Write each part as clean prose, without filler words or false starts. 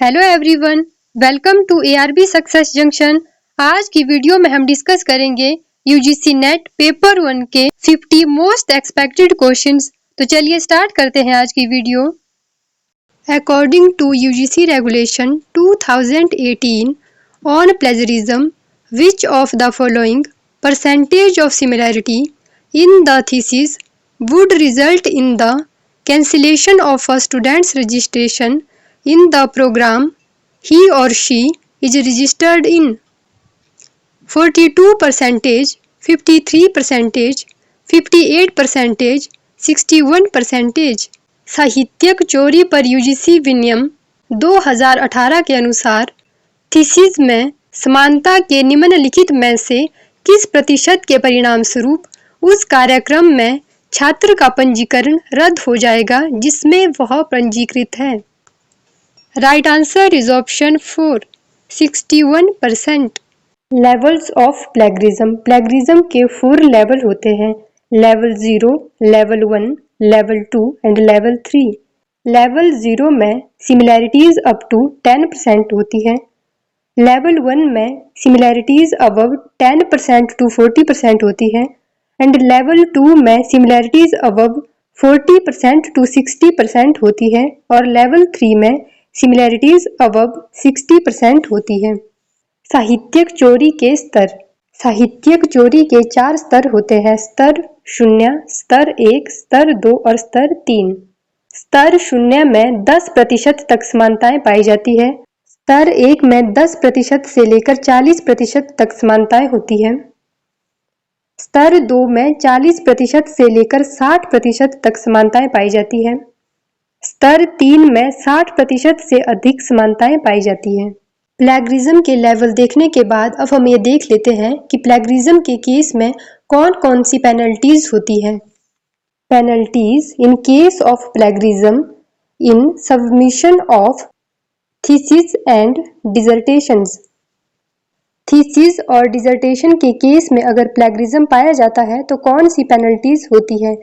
Hello everyone, welcome to ARB success junction. आज की video में हम डिस्कस करेंगे यूजीसी नेट पेपर 1 के 50 मोस्ट एक्सपेक्टेड क्वेश्चंस। तो चलिए स्टार्ट करते हैं आज की video. According to UGC regulation 2018 on plagiarism, which of the following percentage of similarity in the thesis would result in the cancellation of a student's registration in the program he or she is registered in? 42%, 53%, 58%, 61%। साहित्यिक चोरी पर UGC विनियम 2018 के अनुसार thesis में समानता के निम्नलिखित में से किस प्रतिशत के परिणाम स्वरूप उस कार्यक्रम में छात्र का पंजीकरण रद्द हो जाएगा जिसमें वह पंजीकृत है? Right answer is option 4, 61%। Levels of plagiarism. Plagiarism के 4 लेवल होते हैं, level 0, level 1, level 2 and level 3। Level 0 में सिमिलैरिटीज अप टू 10% होती है। लेवल 1 में सिमिलैरिटीज अबव 10% टू 40% होती है एंड लेवल 2 में सिमिलैरिटीज अबव 40% टू 60% होती है और लेवल 3 में सिमिलैरिटीज अबव 60% होती है। साहित्यिक चोरी के स्तर। साहित्यिक चोरी के 4 स्तर होते हैं, स्तर 0, स्तर 1, स्तर 2 और स्तर 3। स्तर 0 में 10% तक समानताएं पाई जाती है। स्तर 1 में 10% से लेकर 40% तक समानताएं होती है। स्तर 2 में 40% से लेकर 60% तक समानताएं पाई जाती है। स्तर 3 में 60% से अधिक समानताएं पाई जाती है। प्लेगरिज्म के लेवल देखने के बाद अब हम ये देख लेते हैं कि प्लेगरिज्म के केस में कौन कौन सी पेनल्टीज होती है। Penalties in case of plagiarism in submission of thesis and dissertations. Thesis और डिसर्टेशन के केस में अगर प्लेगरिज्म पाया जाता है तो कौन सी पेनल्टीज होती है?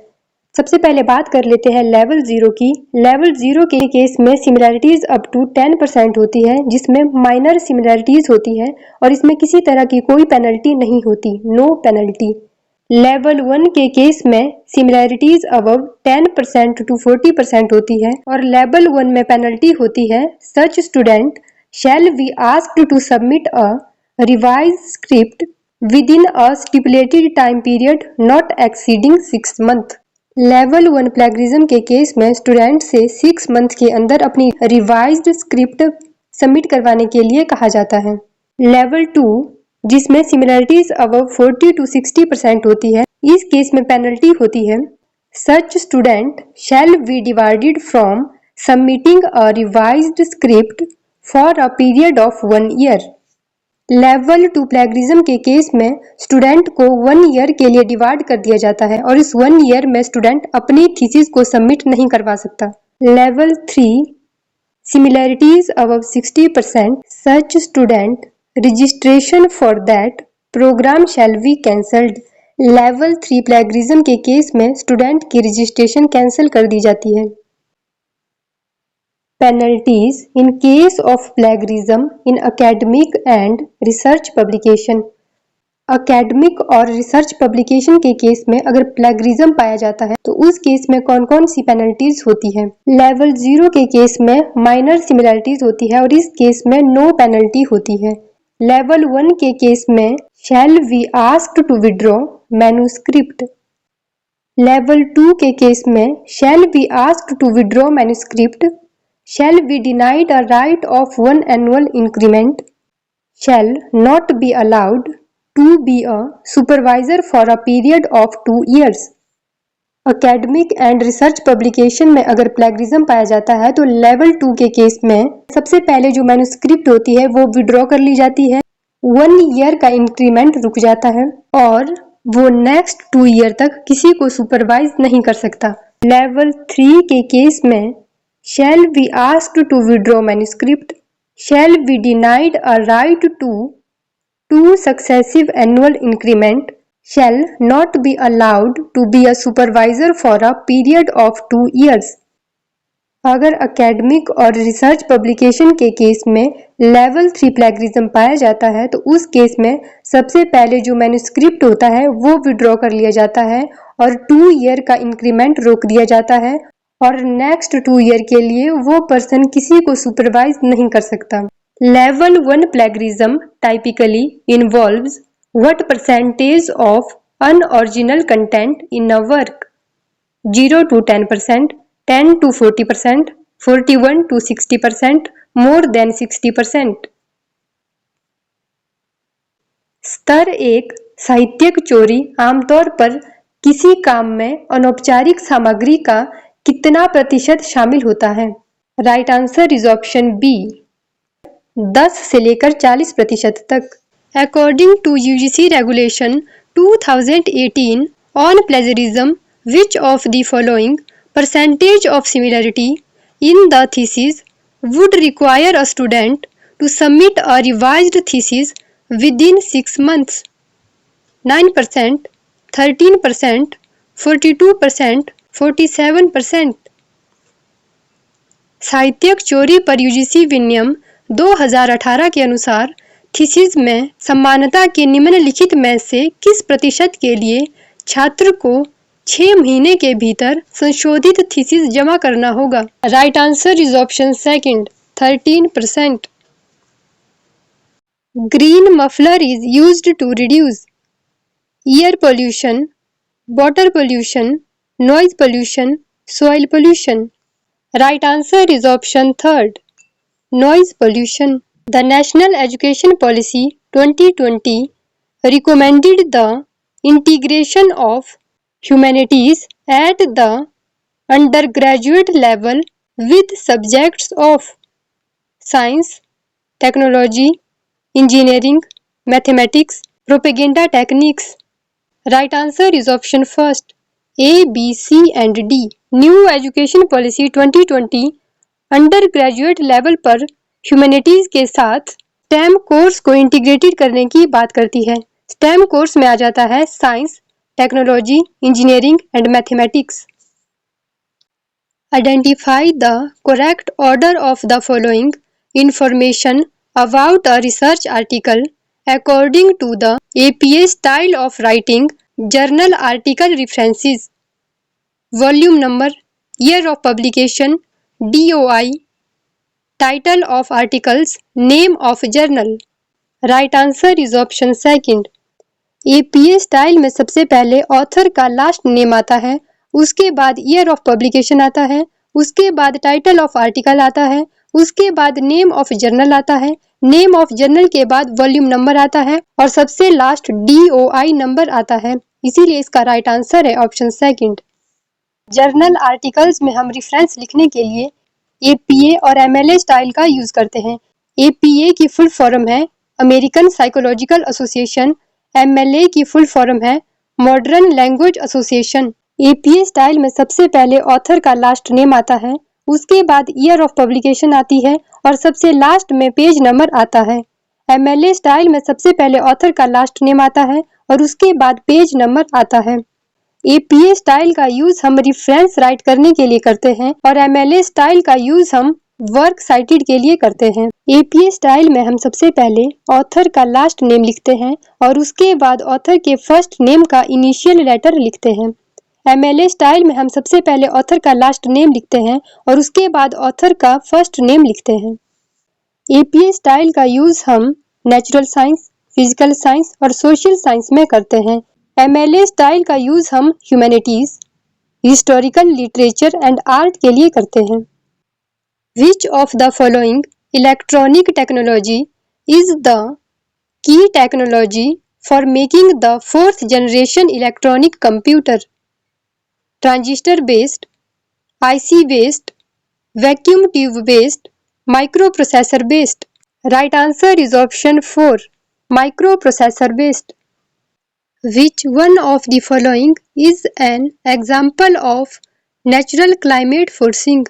सबसे पहले बात कर लेते हैं लेवल 0 की। लेवल 0 के केस में सिमिलैरिटीज अप टू 10% होती है, जिसमें माइनर सिमिलैरिटीज होती है और इसमें किसी तरह की कोई पेनल्टी नहीं होती, नो पेनल्टी। लेवल 1 के केस में सिमिलैरिटीज अबव 10% टू 40% होती है और लेवल 1 में पेनल्टी होती है, such student shall be asked to submit a revised script within a stipulated time period not exceeding 6 month. Level 1 plagiarism के केस में स्टूडेंट से 6 मंथ के अंदर अपनी रिवाइज्ड स्क्रिप्ट सबमिट करवाने के लिए कहा जाता है। लेवल 2 जिसमें सिमिलैरिटीज अबव 40 टू 60% होती है, इस केस में पेनल्टी होती है, such student shall B divided from submitting a revised script for a period of 1 year. Level 2 plagiarism के केस में स्टूडेंट को 1 ईयर के लिए डिवाइड कर दिया जाता है और इस 1 ईयर में स्टूडेंट अपनी थीसिस को सबमिट नहीं करवा सकता। Level 3 similarities above 60%, such student registration for that programme shall be cancelled. Level 3 plagiarism के केस में स्टूडेंट की रजिस्ट्रेशन कैंसिल कर दी जाती है। Penalties in case of plagiarism in academic and research publication। Academic और रिसर्च पब्लिकेशन के case में अगर प्लेगरिज्म पाया जाता है तो उस केस में कौन कौन सी पेनल्टीज होती है? लेवल 0 के केस में माइनर सिमिलैरिटीज होती है और इस केस में नो पेनल्टी होती है। लेवल 1 के केस में shall be asked to withdraw manuscript. Level 2 के केस में shall be asked to withdraw manuscript, shall be denied a right of 1 annual increment, shall not be allowed to be a supervisor for a period of 2 years। Academic and research publication में अगर plagiarism पाया जाता है तो level 2 के case में सबसे पहले जो मैन्युस्क्रिप्ट होती है वो विड्रॉ कर ली जाती है, 1 ईयर का इंक्रीमेंट रुक जाता है और वो नेक्स्ट 2 ईयर तक किसी को सुपरवाइज नहीं कर सकता। लेवल 3 के केस में shall be asked to withdraw manuscript, shall be denied a right to 2 successive annual increment, shall not be allowed to be a supervisor for a period of 2 years। अगर academic और research publication के case में level 3 plagiarism पाया जाता है तो उस case में सबसे पहले जो मैन्युस्क्रिप्ट होता है वो विड्रॉ कर लिया जाता है और 2 ईयर का इंक्रीमेंट रोक दिया जाता है और नेक्स्ट 2 ईयर के लिए वो पर्सन किसी को सुपरवाइज नहीं कर सकता। Level 1 plagiarism typically involves what percentage of unoriginal content in a work, 0 to 10%, 10 to 40%, 41 to 60%, more than 60%। स्तर 1 साहित्यिक चोरी आमतौर पर किसी काम में अनौपचारिक सामग्री का कितना प्रतिशत शामिल होता है? Right answer is option B, 10 से लेकर 40% तक। According to UGC regulation 2018 on plagiarism, which of the following percentage of similarity in the thesis would require a student to submit a revised thesis within 6 months? 9%, 13%, 42%, 47%। साहित्यिक चोरी पर UGC विनियम 2018 के अनुसार thesis में समानता के निम्नलिखित में से किस प्रतिशत के लिए छात्र को 6 महीने के भीतर संशोधित थीसिस जमा करना होगा? Right answer is option second, 13%। Green muffler is used to reduce air pollution, water pollution, noise pollution, soil pollution. Right answer is option third, noise pollution. The national education policy 2020 recommended the integration of humanities at the undergraduate level with subjects of science, technology, engineering, mathematics, propaganda techniques. Right answer is option first, A, B, C and D। New Education Policy 2020 undergraduate level पर humanities के साथ stem course को integrated करने की बात करती है। Stem course में आ जाता है science, technology, engineering and mathematics. Identify the correct order of the following information about a research article according to the APA style of writing, journal article references, volume number, year of publication, DOI, title of articles, name of journal. Right answer is option second. APA style में सबसे पहले author का last name आता है, उसके बाद year of publication आता है, उसके बाद टाइटल ऑफ आर्टिकल आता है, उसके बाद नेम ऑफ जर्नल आता है, नेम ऑफ जर्नल के बाद वॉल्यूम नंबर आता है और सबसे लास्ट DOI नंबर आता है। इसीलिए इसका राइट आंसर है ऑप्शन सेकंड। जर्नल आर्टिकल्स में हम रेफरेंस लिखने के लिए APA और MLA स्टाइल का यूज करते हैं। APA की फुल फॉर्म है अमेरिकन साइकोलॉजिकल एसोसिएशन, MLA की फुल फॉर्म है modern language association. APA style में सबसे पहले ऑथर का लास्ट नेम आता है, उसके बाद ईयर ऑफ पब्लिकेशन आती है और सबसे लास्ट में पेज नंबर आता है। MLA स्टाइल में सबसे पहले ऑथर का लास्ट नेम आता है और उसके बाद पेज नंबर आता है। APA स्टाइल का यूज हम रेफरेंस राइट करने के लिए करते हैं और MLA स्टाइल का यूज हम वर्क साइटेड के लिए करते हैं। APA स्टाइल में हम सबसे पहले ऑथर का लास्ट नेम लिखते हैं और उसके बाद ऑथर के फर्स्ट नेम का इनिशियल लेटर लिखते हैं। MLA स्टाइल में हम सबसे पहले ऑथर का लास्ट नेम लिखते हैं और उसके बाद ऑथर का फर्स्ट नेम लिखते हैं। APA स्टाइल का यूज हम नेचुरल साइंस, फिजिकल साइंस और सोशल साइंस में करते हैं। MLA स्टाइल का यूज हम humanities, historical literature and art के लिए करते हैं। Which of the following electronic technology is the key technology for making the 4th generation electronic computer? Transistor based, IC based, vacuum tube based, microprocessor based। Right answer is option 4, microprocessor based। Which one of the following is an example of natural climate forcing?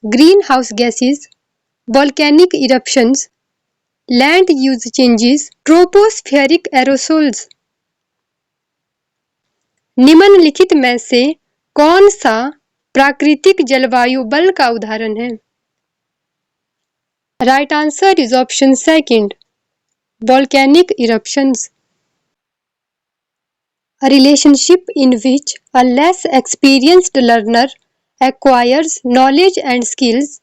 Greenhouse gases, volcanic eruptions, land use changes, tropospheric aerosols। निम्नलिखित में से कौन सा प्राकृतिक जलवायु बल का उदाहरण है। Right answer is option second, volcanic eruptions. A relationship in which a less experienced learner acquires knowledge and skills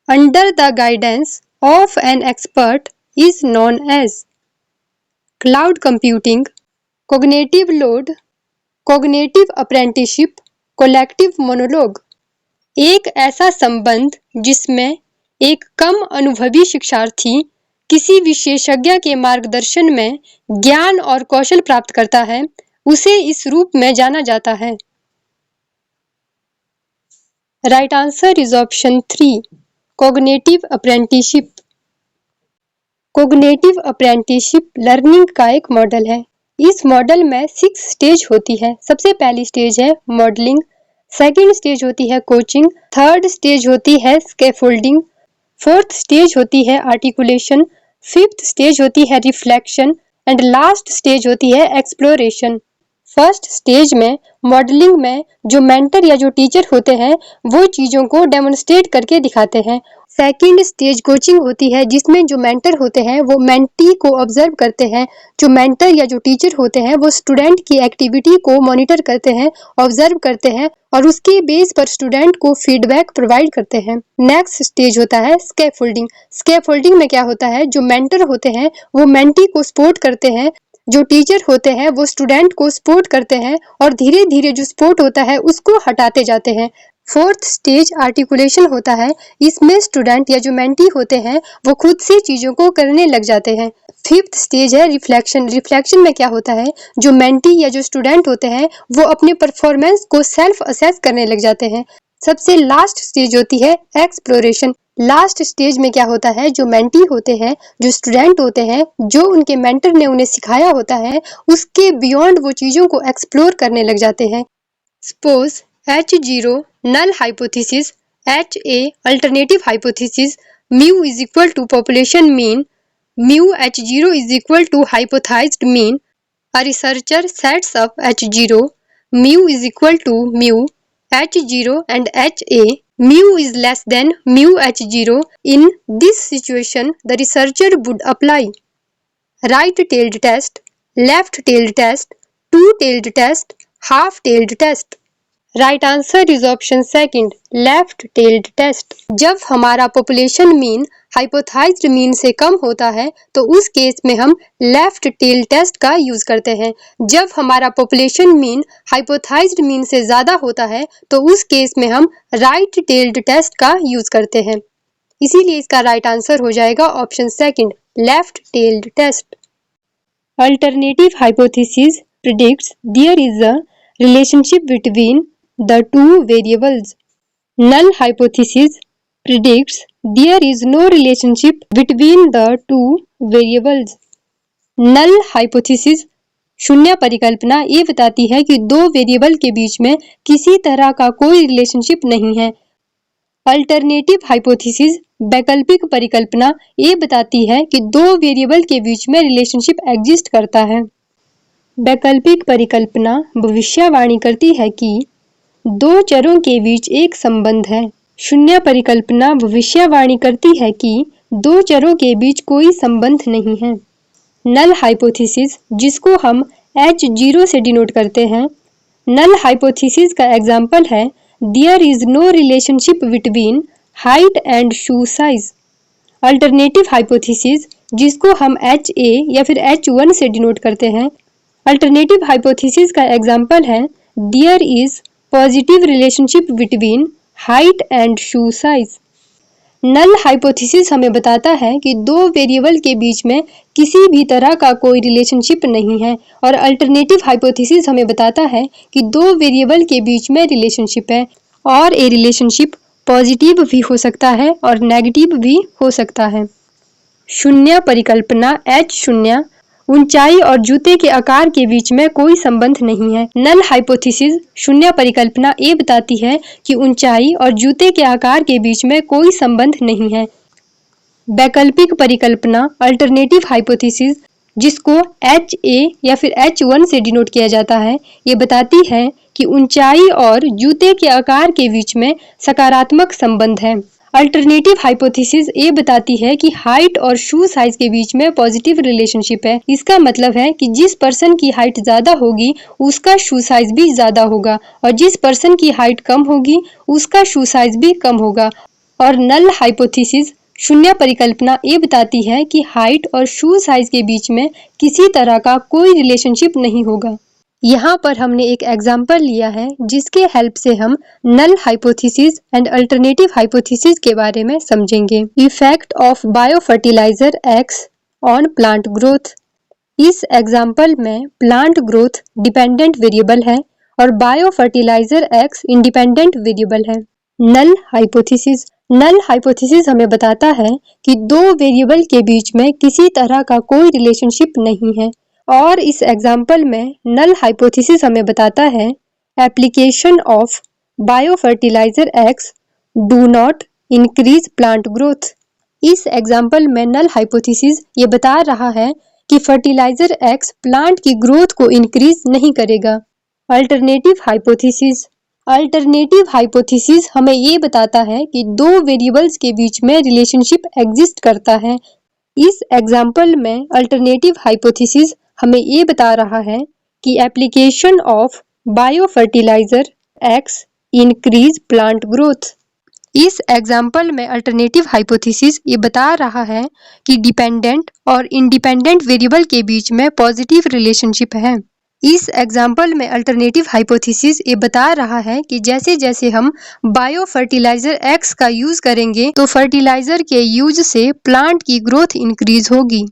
under the guidance of an expert is known as cloud computing, cognitive load, cognitive apprenticeship, collective monologue. एक ऐसा संबंध जिसमें एक कम अनुभवी शिक्षार्थी किसी विशेषज्ञ के मार्गदर्शन में ज्ञान और कौशल प्राप्त करता है, उसे इस रूप में जाना जाता है। Right answer is option 3, cognitive apprenticeship. Cognitive apprenticeship learning का एक मॉडल है। इस मॉडल में 6 स्टेज होती है। सबसे पहली स्टेज है मॉडलिंग, सेकंड स्टेज होती है कोचिंग, थर्ड स्टेज होती है स्कैफोल्डिंग, फोर्थ स्टेज होती है आर्टिकुलेशन, फिफ्थ स्टेज होती है रिफ्लेक्शन एंड लास्ट स्टेज होती है एक्सप्लोरेशन। फर्स्ट स्टेज में मॉडलिंग में जो मेंटर या जो टीचर होते हैं वो चीजों को डेमोन्स्ट्रेट करके दिखाते हैं। सेकंड स्टेज कोचिंग होती है जिसमें जो मेंटर होते हैं वो मेंटी को ऑब्जर्व करते हैं। जो मेंटर या जो टीचर होते हैं वो स्टूडेंट की एक्टिविटी को मॉनिटर करते हैं, ऑब्जर्व करते हैं और उसके बेस पर स्टूडेंट को फीडबैक प्रोवाइड करते हैं। नेक्स्ट स्टेज होता है स्कैफोल्डिंग। स्कैफोल्डिंग में क्या होता है, जो मेंटर होते हैं वो मेंटी को सपोर्ट करते हैं, जो टीचर होते हैं वो स्टूडेंट को सपोर्ट करते हैं और धीरे धीरे जो सपोर्ट होता है उसको हटाते जाते हैं। फोर्थ स्टेज आर्टिकुलेशन होता है। इसमें स्टूडेंट या जो मेंटी होते हैं वो खुद से चीजों को करने लग जाते हैं। फिफ्थ स्टेज है रिफ्लेक्शन। रिफ्लेक्शन में क्या होता है, जो मेंटी या जो स्टूडेंट होते हैं वो अपने परफॉर्मेंस को सेल्फ असेस करने लग जाते हैं। सबसे लास्ट स्टेज होती है एक्सप्लोरेशन। लास्ट स्टेज में क्या होता है, जो मेंटी होते हैं, जो स्टूडेंट होते हैं, जो उनके मेंटर ने उन्हें सिखाया होता है उसके बियॉन्ड वो चीजों को एक्सप्लोर करने लग जाते हैं। Suppose H0 null hypothesis, HA alternative hypothesis, mu is equal to population mean, mu H0 is equal to hypothesized mean. A researcher sets up H0, mu is equal to mu H0 and HA. Mu is less than mu H0. In this situation, the researcher would apply right-tailed test, left-tailed test, two-tailed test, half-tailed test. Right answer is option second, left tailed test. जब हमारा population mean हाइपोथेसाइज्ड mean से कम होता है तो उस case में हम left tail test का यूज करते हैं। जब हमारा पॉपुलेशन मीन हाइपोथेसाइज्ड मीन से ज्यादा होता है तो उस केस में हम राइट टेल्ड टेस्ट का यूज करते हैं। इसीलिए इसका राइट आंसर हो जाएगा option second, left tailed test. Alternative hypothesis predicts there is a relationship between the two variables. Null hypothesis predicts there is no relationship between the two variables. Null hypothesis शून्य परिकल्पना ये बताती है कि दो variable के बीच में किसी तरह का कोई रिलेशनशिप नहीं है। अल्टरनेटिव हाइपोथेसिस वैकल्पिक परिकल्पना ये बताती है कि दो वेरिएबल के बीच में रिलेशनशिप एग्जिस्ट करता है। वैकल्पिक परिकल्पना भविष्यवाणी करती है कि दो चरों के बीच एक संबंध है। शून्य परिकल्पना भविष्यवाणी करती है कि दो चरों के बीच कोई संबंध नहीं है। नल हाइपोथेसिस, जिसको हम H0 से डिनोट करते हैं, नल हाइपोथेसिस का एग्जाम्पल है there is no relationship between height and shoe size. Alternative hypothesis, जिसको हम HA या फिर H1 से डिनोट करते हैं, अल्टरनेटिव हाइपोथेसिस का एग्जाम्पल है there is positive relationship between height and shoe size. Null hypothesis हमें बताता है कि दो वेरिएबल के बीच में किसी भी तरह का कोई रिलेशनशिप नहीं है और अल्टरनेटिव हाइपोथेसिस हमें बताता है कि दो वेरिएबल के बीच में रिलेशनशिप है और ये रिलेशनशिप पॉजिटिव भी हो सकता है और नेगेटिव भी हो सकता है। शून्य परिकल्पना H0, ऊंचाई और जूते के आकार के बीच में कोई संबंध नहीं है। नल हाइपोथेसिस शून्य परिकल्पना ये बताती है कि ऊंचाई और जूते के आकार के बीच में कोई संबंध नहीं है। वैकल्पिक परिकल्पना अल्टरनेटिव हाइपोथेसिस जिसको HA या फिर H1 से डिनोट किया जाता है, ये बताती है कि ऊंचाई और जूते के आकार के बीच में सकारात्मक संबंध है। अल्टरनेटिव हाइपोथेसिस ये बताती है कि हाइट और शू साइज के बीच में पॉजिटिव रिलेशनशिप है। इसका मतलब है कि जिस पर्सन की हाइट ज्यादा होगी उसका शू साइज भी ज्यादा होगा और जिस पर्सन की हाइट कम होगी उसका शू साइज भी कम होगा। और नल हाइपोथेसिस शून्य परिकल्पना ये बताती है कि हाइट और शू साइज के बीच में किसी तरह का कोई रिलेशनशिप नहीं होगा। यहाँ पर हमने एक एग्जाम्पल लिया है जिसके हेल्प से हम null hypothesis and alternative hypothesis के बारे में समझेंगे। Effect of biofertiliser X on plant growth. इस एग्जाम्पल में प्लांट ग्रोथ डिपेंडेंट वेरिएबल है और बायोफर्टिलाइजर एक्स इंडिपेंडेंट वेरिएबल है। नल हाइपोथेसिस हमें बताता है कि दो वेरिएबल के बीच में किसी तरह का कोई रिलेशनशिप नहीं है। और इस एग्जाम्पल में नल हाइपोथेसिस हमें बताता है application of biofertiliser X do not increase plant growth. इस एग्जाम्पल में नल हाइपोथेसिस ये बता रहा है कि फर्टिलाइजर एक्स प्लांट की ग्रोथ को इंक्रीज नहीं करेगा। अल्टरनेटिव हाइपोथेसिस हमें ये बताता है कि दो वेरिएबल्स के बीच में रिलेशनशिप एग्जिस्ट करता है। इस एग्जाम्पल में अल्टरनेटिव हाइपोथेसिस हमें ये बता रहा है कि application of biofertiliser X increase plant growth. इस एग्जाम्पल में अल्टरनेटिव हाइपोथेसिस ये बता रहा है कि डिपेंडेंट और इंडिपेंडेंट वेरिएबल के बीच में पॉजिटिव रिलेशनशिप है। इस एग्जाम्पल में अल्टरनेटिव हाइपोथेसिस ये बता रहा है कि जैसे जैसे हम बायो फर्टिलाइजर एक्स का यूज करेंगे तो फर्टिलाइजर के यूज से प्लांट की ग्रोथ इंक्रीज होगी।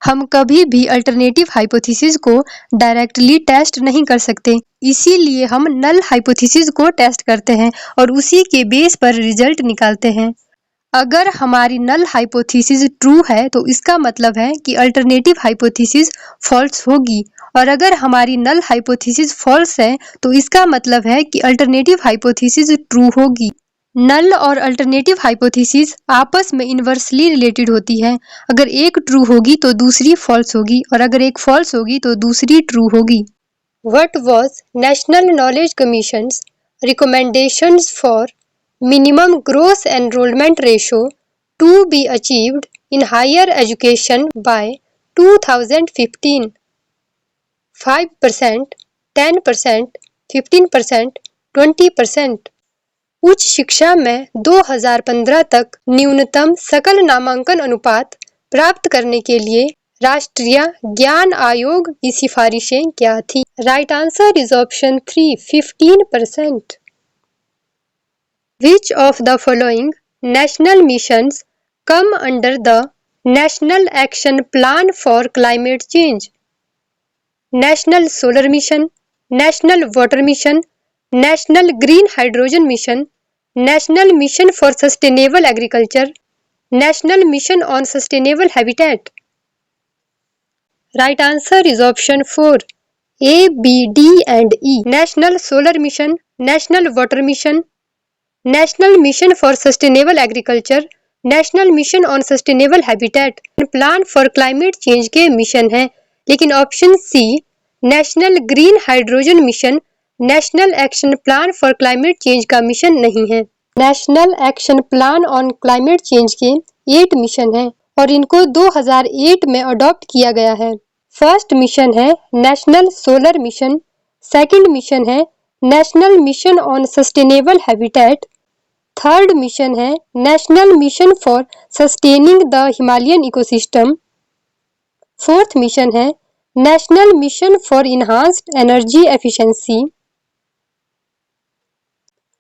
हम कभी भी अल्टरनेटिव हाइपोथेसिस को डायरेक्टली टेस्ट नहीं कर सकते, इसीलिए हम नल हाइपोथेसिस को टेस्ट करते हैं और उसी के बेस पर रिजल्ट निकालते हैं। अगर हमारी नल हाइपोथेसिस ट्रू है तो इसका मतलब है कि अल्टरनेटिव हाइपोथेसिस फॉल्स होगी और अगर हमारी नल हाइपोथेसिस फॉल्स है तो इसका मतलब है कि अल्टरनेटिव हाइपोथेसिस ट्रू होगी। नल और अल्टरनेटिव हाइपोथेसिस आपस में इनवर्सली रिलेटेड होती है। अगर एक ट्रू होगी तो दूसरी फॉल्स होगी और अगर एक फॉल्स होगी तो दूसरी ट्रू होगी। What was National Knowledge Commission's recommendations for minimum gross enrollment ratio to be achieved in higher education by 2015? 5%, 10%, 15%, 20%। उच्च शिक्षा में 2015 तक न्यूनतम सकल नामांकन अनुपात प्राप्त करने के लिए राष्ट्रीय ज्ञान आयोग की सिफारिशें क्या थी? Right answer is option 3, 15%। Which of the following national missions come under the National Action Plan for Climate Change? National Solar Mission, National Water Mission, National Green Hydrogen Mission, National Mission for Sustainable Agriculture, National Mission on Sustainable Habitat. Right answer is option 4, A, B, D and E. National Solar Mission, National Water Mission, National Mission for Sustainable Agriculture, National Mission on Sustainable Habitat plan for climate change के mission हैं। लेकिन option C national green hydrogen mission national action plan for climate change का mission नहीं है। National action plan on climate change के 8 mission हैं और इनको 2008 में अडॉप्ट किया गया है। फर्स्ट मिशन है national solar mission, second mission है national mission on sustainable habitat, third mission है national mission for sustaining the Himalayan ecosystem, fourth mission है national mission for enhanced energy efficiency,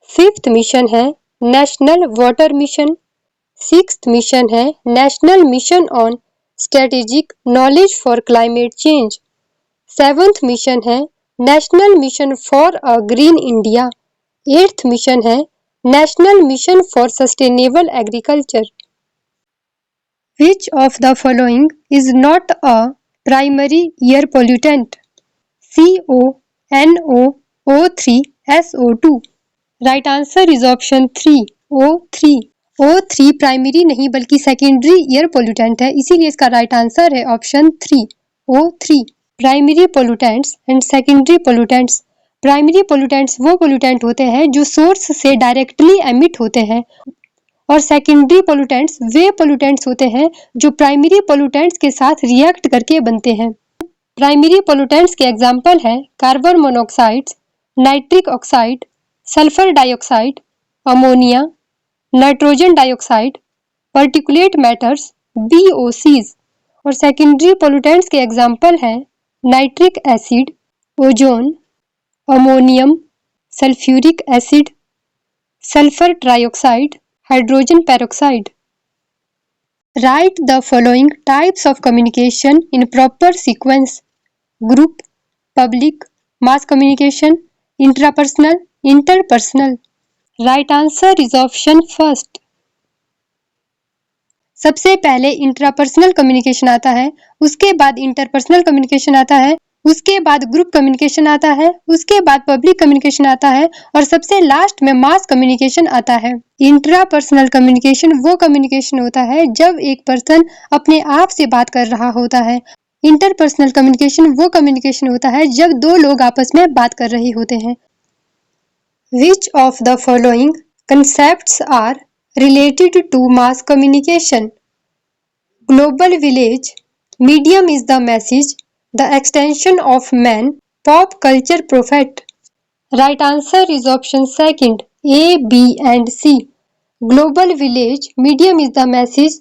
fifth mission है national water mission, sixth mission है national mission on strategic knowledge for climate change, seventh mission है national mission for a green India, eighth mission है national mission for sustainable agriculture. Which of the following is not a primary air pollutant? CO, NO, O3, SO2. Right answer is option 3, O3. O3 primary नहीं बल्कि secondary air pollutant है, इसीलिए इसका right answer है option 3। O3. Primary pollutants and secondary pollutants. Primary pollutants वो pollutant होते हैं जो सोर्स से डायरेक्टली एमिट होते हैं और सेकेंडरी पोल्यूटेंट्स वे पोल्यूटेंट्स होते हैं जो प्राइमरी पोल्यूटेंट्स के साथ रिएक्ट करके बनते हैं। प्राइमरी पोल्यूटेंट्स के एग्जाम्पल हैं carbon monoxide, nitric oxide, sulphur dioxide, ammonia, nitrogen dioxide, particulate matters BOCs। और सेकेंडरी पोल्यूटेंट्स के एग्जाम्पल हैं nitric acid, ozone, ammonium, sulphuric acid, sulphur trioxide, hydrogen peroxide. Write the following types of communication in proper sequence: group, public, mass communication, intrapersonal, interpersonal. Right answer is option first. सबसे पहले intrapersonal communication आता है, उसके बाद interpersonal communication आता है, उसके बाद ग्रुप कम्युनिकेशन आता है, उसके बाद पब्लिक कम्युनिकेशन आता है और सबसे लास्ट में मास कम्युनिकेशन आता है। इंट्रापर्सनल कम्युनिकेशन वो कम्युनिकेशन होता है जब एक पर्सन अपने आप से बात कर रहा होता है। इंटरपर्सनल कम्युनिकेशन वो कम्युनिकेशन होता है जब दो लोग आपस में बात कर रहे होते हैं। Which of the following concepts are related to mass communication? Global village, medium is the message, the extension of man, pop culture prophet. Right answer is option second, A, B and C. Global village, medium is the message,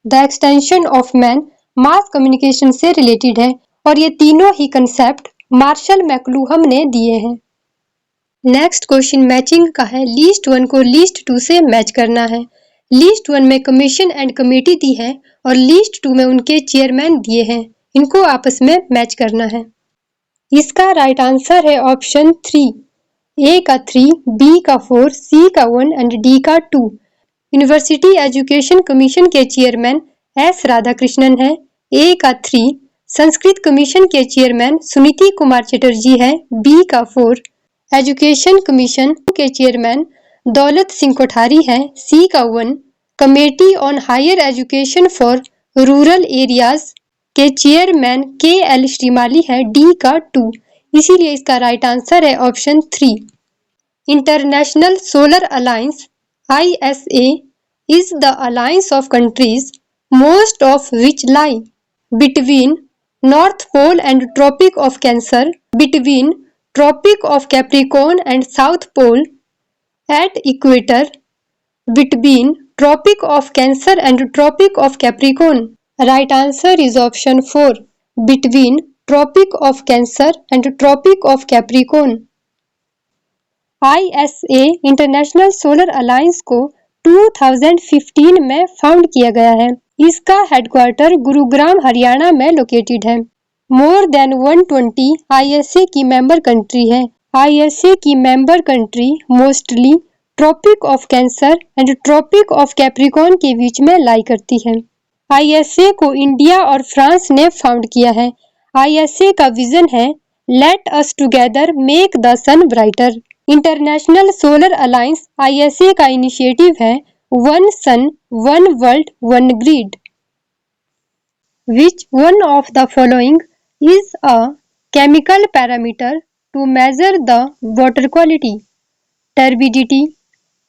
the extension of man, mass communication से related है और ये तीनों ही concept martial मैकलुहम ने दिए हैं। Next question matching का है। लिस्ट 1 को लिस्ट 2 से मैच करना है। लिस्ट 1 में कमीशन एंड कमेटी दी है और लिस्ट 2 में उनके चेयरमैन दिए हैं, इनको आपस में मैच करना है। इसका राइट आंसर है ऑप्शन 3, ए का 3, बी का 4, सी का 1 एंड डी का 2। यूनिवर्सिटी एजुकेशन कमीशन के चेयरमैन एस राधाकृष्णन है, ए का 3। संस्कृत कमीशन के चेयरमैन सुनीति कुमार चटर्जी है, बी का 4। एजुकेशन कमीशन के चेयरमैन दौलत सिंह कोठारी हैं, सी का 1। Committee on higher education for rural areas के चेयरमैन KL श्रीमाली है, डी का 2। इसीलिए इसका राइट आंसर है option 3। International solar alliance ISA is the alliance of countries most of which lie between North Pole and Tropic of Cancer, between Tropic of Capricorn and South Pole, at equator, between Tropic of Cancer and Tropic of Capricorn. Right answer is option 4, between Tropic of Cancer and Tropic of Capricorn. ISA international solar alliance को 2015 में found किया गया है। इसका headquarter Gurugram Haryana में located है। More than 120 ISA की member country है। ISA की member country mostly tropic of cancer and tropic of capricorn के बीच में लाई करती है। ISA को इंडिया और फ्रांस ने फाउंड किया है। ISA का विजन है let us together make the sun brighter. International solar alliance ISA का इनिशिएटिव है one sun one world one grid. Which one of the following is a chemical parameter to measure the water quality? Turbidity,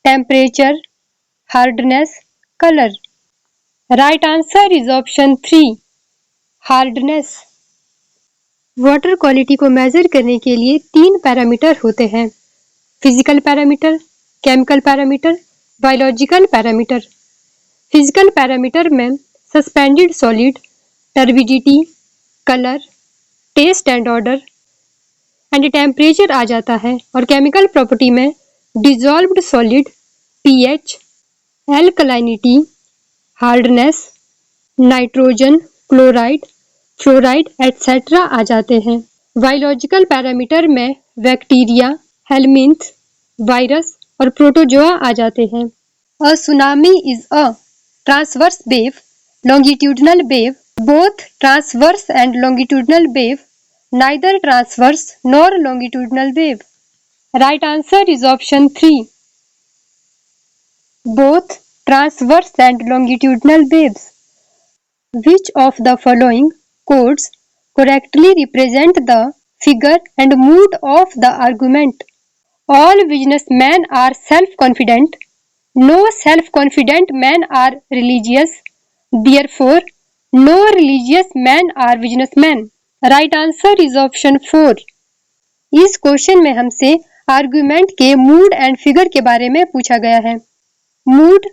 temperature, hardness, color. Right answer is option 3, hardness. Water quality को measure करने के लिए 3 parameter होते हैं, physical parameter, chemical parameter, biological parameter. Physical parameter में suspended solid, turbidity, colour, taste and odour and temperature आ जाता है और केमिकल प्रॉपर्टी में dissolved solid, pH, alkalinity, hardness, nitrogen, chloride, fluoride etcetera आ जाते हैं। बायोलॉजिकल पैरामीटर में बैक्टीरिया, हेलमिंथ, वायरस और प्रोटोजोआ आ जाते हैं। A tsunami is a transverse wave, longitudinal wave, both transverse and longitudinal wave, neither transverse nor longitudinal wave. Right answer is option 3, both transverse and longitudinal waves. Which of the following codes correctly represent the figure and mood of the argument. All businessmen are self-confident. No self-confident men are religious. Therefore, no religious men are businessmen. Right answer is option 4. इस question में हमसे argument के mood and figure के बारे में पूछा गया है। मूड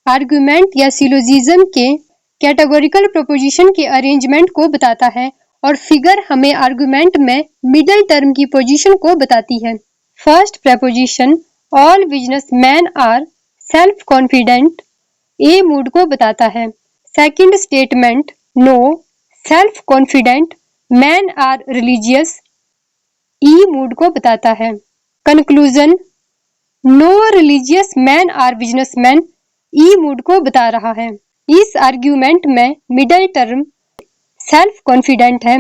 आर्गुमेंट या सिलोजिज्म के कैटेगोरिकल प्रोपोजिशन के अरेंजमेंट को बताता है और फिगर हमें आर्गुमेंट में मिडल टर्म की पोजीशन को बताती है। First proposition all businessman are self confident A mood को बताता है। Second statement no self confident man are religious E mood को बताता है। Conclusion no religious man are businessman E mood को बता रहा है। इस आर्ग्यूमेंट में मिडल टर्म सेल्फ कॉन्फिडेंट है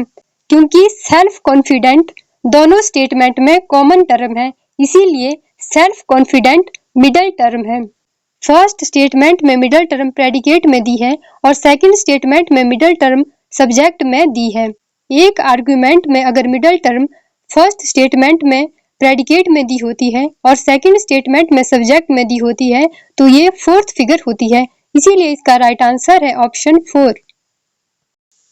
क्योंकि सेल्फ कॉन्फिडेंट दोनों स्टेटमेंट में कॉमन टर्म है, इसीलिए सेल्फ कॉन्फिडेंट मिडल टर्म है। फर्स्ट स्टेटमेंट में मिडल टर्म प्रेडिकेट में दी है और सेकंड स्टेटमेंट में मिडल टर्म सब्जेक्ट में दी है। एक आर्ग्यूमेंट में अगर मिडल टर्म फर्स्ट स्टेटमेंट में प्रेडिकेट में दी होती है और सेकंड स्टेटमेंट में सब्जेक्ट में दी होती है तो ये फोर्थ फिगर होती है, इसीलिए इसका राइट आंसर है ऑप्शन 4।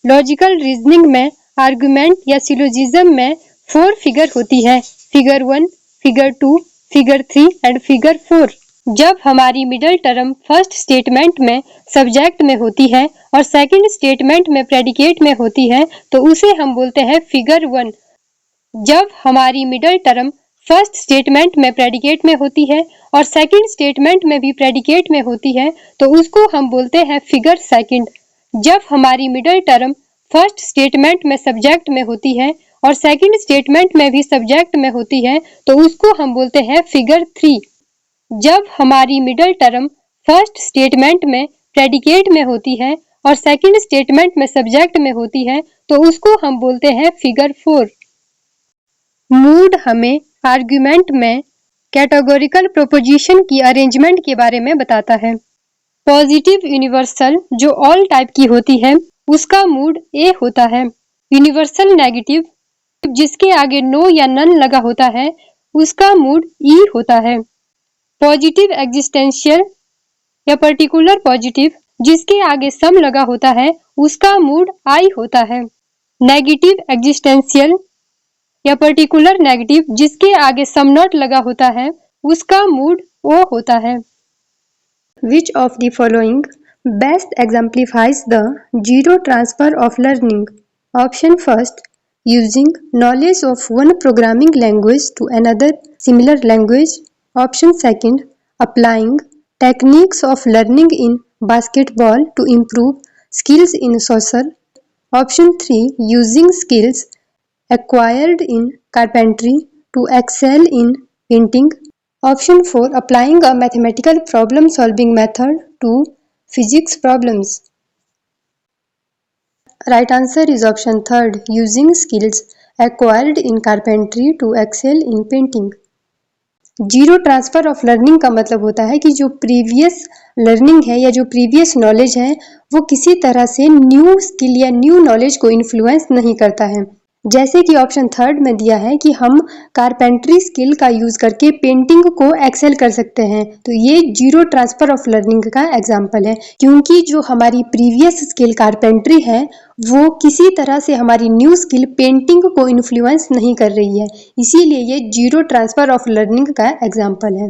लॉजिकल रीजनिंग में आर्गुमेंट या सिलोजिज्म में 4 फिगर होती है, figure 1, figure 2, figure 3 and figure 4। जब हमारी मिडल टर्म फर्स्ट स्टेटमेंट में सब्जेक्ट में होती है और सेकंड स्टेटमेंट में प्रेडिकेट में होती है तो उसे हम बोलते हैं फिगर 1। जब हमारी मिडल टर्म फर्स्ट स्टेटमेंट में प्रेडिकेट में होती है और सेकंड स्टेटमेंट में भी प्रेडिकेट में होती है तो उसको हम बोलते हैं फिगर सेकंड। जब हमारी मिडल टर्म फर्स्ट स्टेटमेंट में सब्जेक्ट में होती है और सेकंड स्टेटमेंट में भी सब्जेक्ट में होती है तो उसको हम बोलते हैं फिगर 3। जब हमारी मिडल टर्म फर्स्ट स्टेटमेंट में प्रेडिकेट में होती है और सेकंड स्टेटमेंट में सब्जेक्ट में होती है तो उसको हम बोलते हैं फिगर 4। मूड हमें आर्गुमेंट में कैटेगोरिकल प्रोपोजिशन की अरेंजमेंट के बारे में बताता है। पॉजिटिव यूनिवर्सल जो ऑल टाइप की होती है उसका मूड ए होता है। यूनिवर्सल नेगेटिव जिसके आगे नो या नन लगा होता है उसका मूड ई होता है। पॉजिटिव एग्जिस्टेंशियल या पर्टिकुलर पॉजिटिव जिसके आगे सम लगा होता है उसका मूड आई होता है। नेगेटिव एग्जिस्टेंशियल या पर्टिकुलर नेगेटिव जिसके आगे सम नॉट लगा होता है उसका मूड ओ होता है। Which of the following best exemplifies the zero transfer of learning? Option first, using knowledge of one programming language to another similar language. Option second, applying techniques of learning in basketball to improve skills in soccer. Option 3, using skills acquired in carpentry to excel in painting. Option 4, applying a mathematical problem solving method to physics problems. Right answer is option 3, using skills acquired in carpentry to excel in painting. Zero transfer of learning का मतलब होता है कि जो previous learning है या जो previous knowledge है वो किसी तरह से न्यू स्किल या न्यू नॉलेज को इन्फ्लुएंस नहीं करता है। जैसे कि ऑप्शन 3 में दिया है कि हम कारपेंट्री स्किल का यूज करके पेंटिंग को एक्सेल कर सकते हैं, तो ये जीरो ट्रांसफर ऑफ लर्निंग का एग्जांपल है क्योंकि जो हमारी प्रीवियस स्किल कारपेंट्री है वो किसी तरह से हमारी न्यू स्किल पेंटिंग को इन्फ्लुएंस नहीं कर रही है, इसीलिए ये जीरो ट्रांसफर ऑफ लर्निंग का एग्जाम्पल है।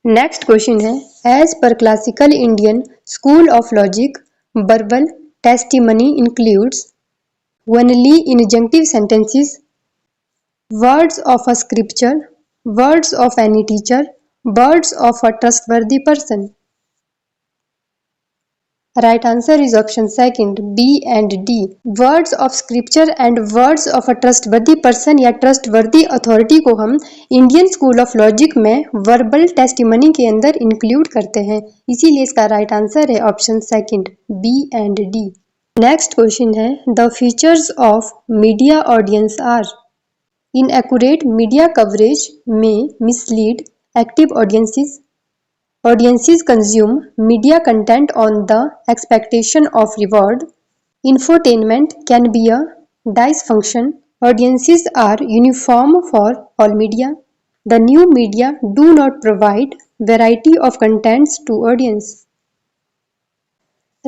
नेक्स्ट क्वेश्चन है, as per classical Indian school of logic verbal testimony includes only injunctive sentences, words of a scripture, words of any teacher, words of a trustworthy person. Right answer is option second, B and D. Words of scripture and words of a trustworthy person या trustworthy authority को हम Indian School of Logic में verbal testimony के अंदर include करते हैं, इसीलिए इसका right answer है option second, B and D. Next question है, the features of media audience are inaccurate media coverage में mislead active audiences consume media content on the expectation of reward, Infotainment can be a dice function. Audiences are uniform for all media. The new media do not provide variety of contents to audience.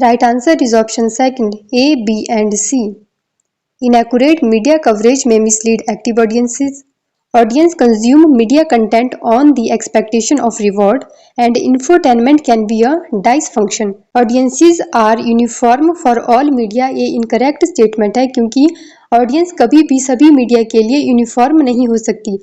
Right answer is option second, A, B and C. Inaccurate media coverage may mislead active audiences. Audience consume media content on the expectation of reward, and infotainment can be a dice function. Audiences are uniform for all media ये incorrect statement है क्योंकि audience कभी भी सभी media के लिए uniform नहीं हो सकती.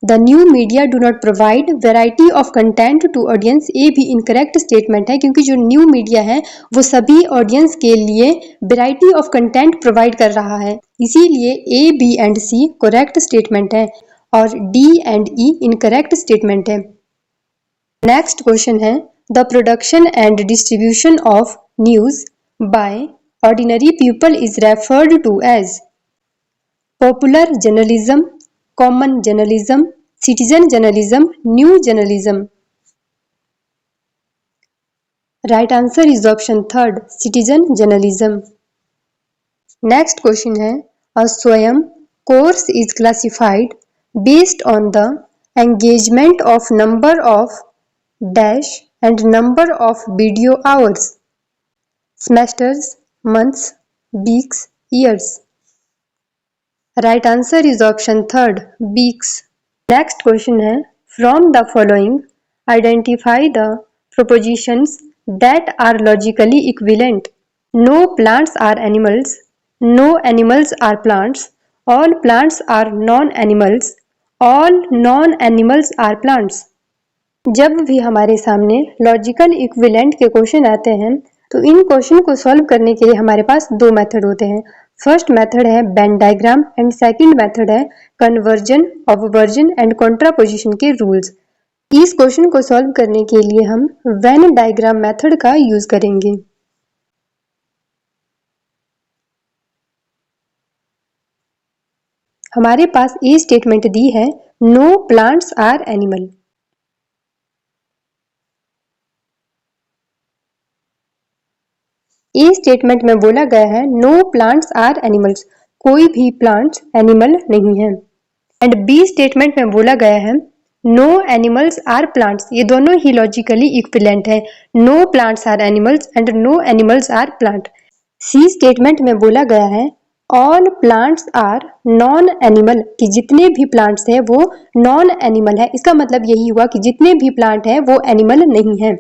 The new media do not provide variety of content to audience ये भी incorrect statement है क्योंकि जो new media है वो सभी audience के लिए variety of content provide कर रहा है. इसीलिए A, B and C correct statement है और D and E incorrect statement है. Next question है The production and distribution of news by ordinary people is referred to as popular journalism, common journalism, citizen journalism, new journalism. Right answer is option third, citizen journalism. Next question है A SWAYAM course is classified based on the engagement of number of dash and number of video hours. Semesters, months, weeks, years. Right answer is option third, weeks. Next question है From the following, identify the propositions that are logically equivalent. No plants are animals. No animals are plants. All plants are non-animals. All non-animals are plants. जब भी हमारे सामने logical equivalent के question आते हैं तो इन question को सॉल्व करने के लिए हमारे पास दो मेथड होते हैं. फर्स्ट मेथड है when diagram and second method है कन्वर्जन, ऑबवर्जन एंड कॉन्ट्रापोजिशन के रूल्स. इस क्वेश्चन को सॉल्व करने के लिए हम वेन डायग्राम मेथड का यूज करेंगे. हमारे पास ये स्टेटमेंट दी है no plants are animal. A statement में बोला गया है नो प्लांट्स आर एनिमल्स, कोई भी प्लांट्स एनिमल नहीं है. एंड बी स्टेटमेंट में बोला गया है नो एनिमल्स आर प्लांट्स, ये दोनों ही लॉजिकली इक्विवेलेंट है. No plants are animals and no animals are plant. C statement में बोला गया है all plants are non animal, कि जितने भी प्लांट्स है वो नॉन एनिमल है. इसका मतलब यही हुआ कि जितने भी प्लांट है वो एनिमल नहीं है.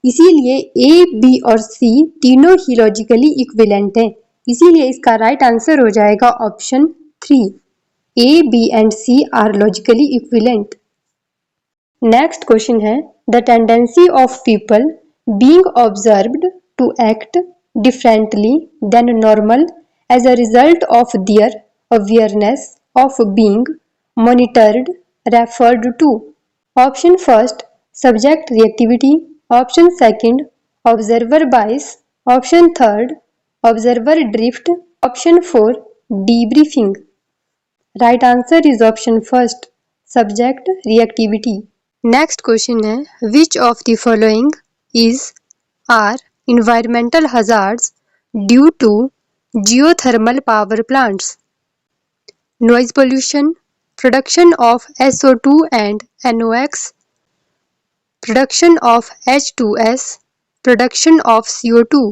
इसीलिए ए, बी और सी तीनों ही लॉजिकली इक्विवेलेंट हैं. इसीलिए इसका राइट आंसर हो जाएगा option 3. A, B and C are logically equivalent. Next question है the tendency of people being observed to act differently than normal as a result of their awareness of being monitored referred to. Option first subject reactivity, option second observer bias, option third observer drift, option 4 debriefing. Right answer is option first subject reactivity. Next question है which of the following is are environmental hazards due to geothermal power plants. Noise pollution, production of SO2 and NOx, production of H2S, production of CO2.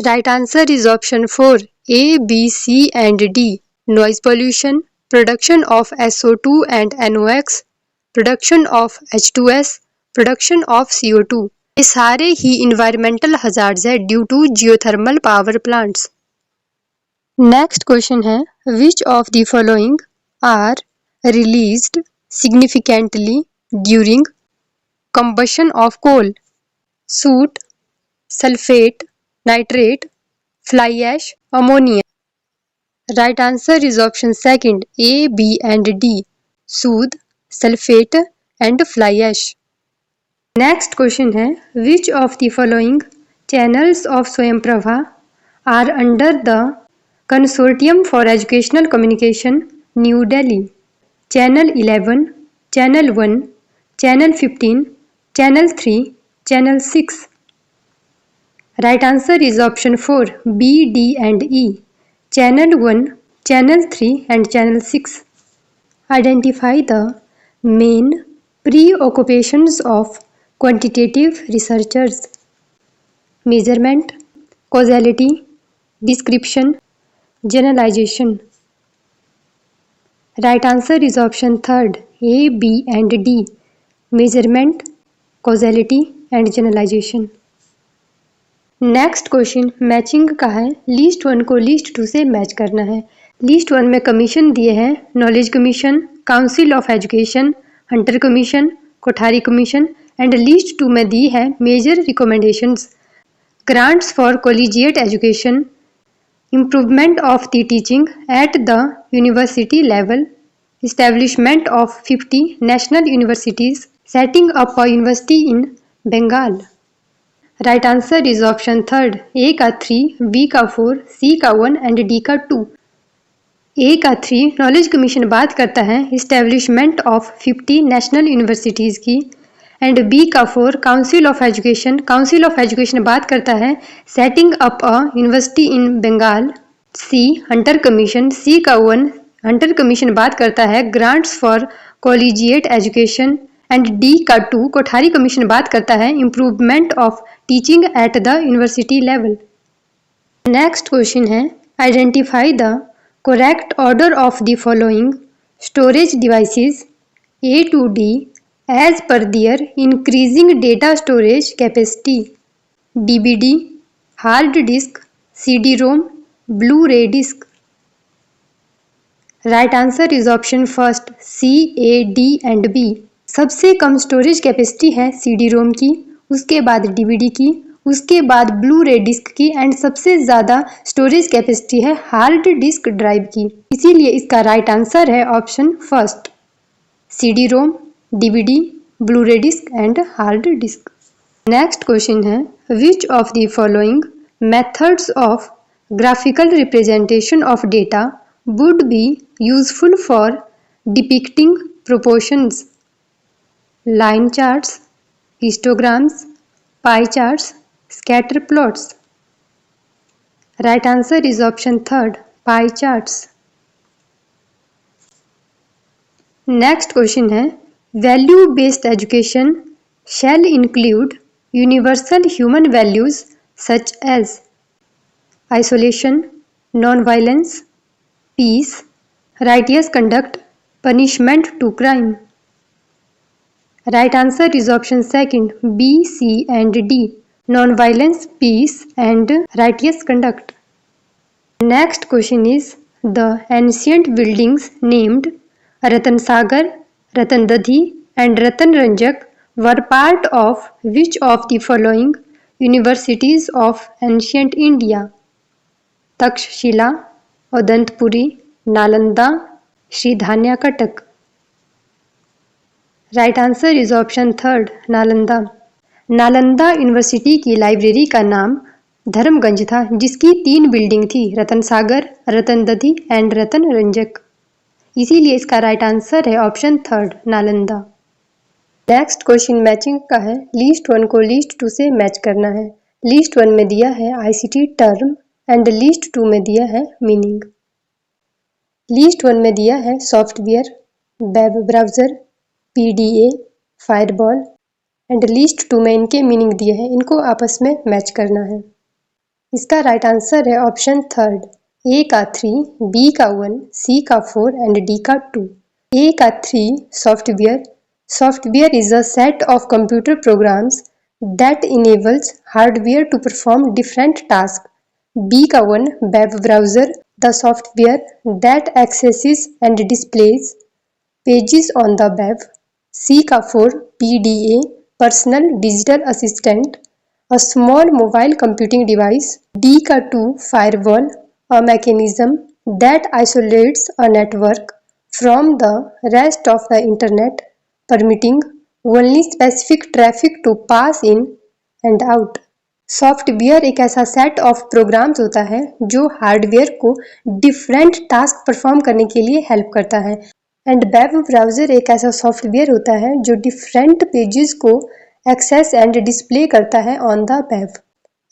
Right answer is option 4 A, B, C and D. Noise pollution, production of SO2 and NOx, production of H2S, production of CO2. ये सारे ही environmental hazards है due to geothermal power plants. Next question है which of the following are released significantly during combustion of coal? Soot, sulfate, nitrate, fly ash, ammonia. Right answer is option second A, B and D. Soot, sulfate and fly ash. Next question है which of the following channels of Swayamprabha are under the Consortium for Educational Communication, New Delhi? Channel 11, Channel 1, Channel 15, Channel 3, Channel 6. Right answer is option 4, B, D and E. Channel 1, Channel 3 and Channel 6. Identify the main preoccupations of quantitative researchers. Measurement, causality, description, generalization. Right answer is option 3, A, B and D. Measurement, causality and generalization. Next question matching का है। List 1 को list 2 से match करना है। List 1 में commission दिए हैं knowledge commission, council of education, Hunter commission, Kothari commission and list 2 में दी है major recommendations, grants for collegiate education, improvement of the teaching at the university level, establishment of 50 national universities, setting up a university in Bengal. Right answer is option 3, A का 3, B का 4, C का 1 and D का 2. A का 3 knowledge commission बात करता है establishment of 50 national universities की, and B का 4 काउंसिल ऑफ एजुकेशन बात करता है setting up a university in Bengal. C Hunter commission, C का 1 हंटर कमीशन बात करता है grants for collegiate education, and D का 2 कोठारी कमीशन बात करता है improvement of teaching at the university level. Next question है identify the correct order of the following storage devices A to D as per their increasing data storage capacity. डीबीडी, hard disk, CD ROM, Blu ray disc. Right answer is option first, C, A, D and B. सबसे कम storage capacity है CD ROM की, उसके बाद DVD की, उसके बाद ब्लू रे डिस्क की एंड सबसे ज़्यादा स्टोरेज कैपेसिटी है हार्ड डिस्क ड्राइव की. इसीलिए इसका राइट आंसर है option first, CD ROM, DVD, Blu ray disc and hard disk. Next question है which of the following methods of graphical representation of data would be useful for depicting proportions. Line charts, histograms, pie charts, scatter plots. Right answer is option 3, pie charts. Next question है value based education shall include universal human values such as isolation, non-violence, peace, righteous conduct, punishment to crime. Right answer is option 2, B, C and D. Non-violence, peace and righteous conduct. Next question is the ancient buildings named Ratan Sagar, Ratan Dadhi and Ratan Ranjak were part of which of the following universities of ancient India? Takshashila, Udantapuri, Nalanda, Shridhanya Katak. Right answer is option 3, Nalanda. Nalanda university की library का नाम धर्मगंज था, जिसकी 3 building थी, रतन सागर, रतन दधी and रतन रंजक. इसीलिए इसका right answer है option 3, Nalanda. Next question matching का है. लिस्ट 1 को लिस्ट 2 से मैच करना है. लिस्ट 1 में दिया है आईसीटी टर्म एंड लिस्ट 2 में दिया है मीनिंग. लिस्ट 1 में दिया है software, web browser, PDA, firewall and list 2 में इनके मीनिंग दिए हैं. इनको आपस में मैच करना है. इसका राइट आंसर है ऑप्शन 3, ए का 3, बी का 1, सी का 4 एंड डी का 2. ए का 3 software. Software is a set of computer programs that enables hardware to perform different task. B का 1 web browser, the software that accesses and displays pages on the web. C का 4 PDA, personal digital assistant, a small mobile computing device. D का 2 firewall, a mechanism that isolates a network from the rest of the internet, permitting only specific traffic to pass in and out. Software एक ऐसा set of programs होता है जो hardware को different task perform करने के लिए हेल्प करता है, एंड वेब ब्राउज़र एक ऐसा सॉफ्टवेयर होता है जो डिफरेंट पेजेस को एक्सेस एंड डिस्प्ले करता है on the web.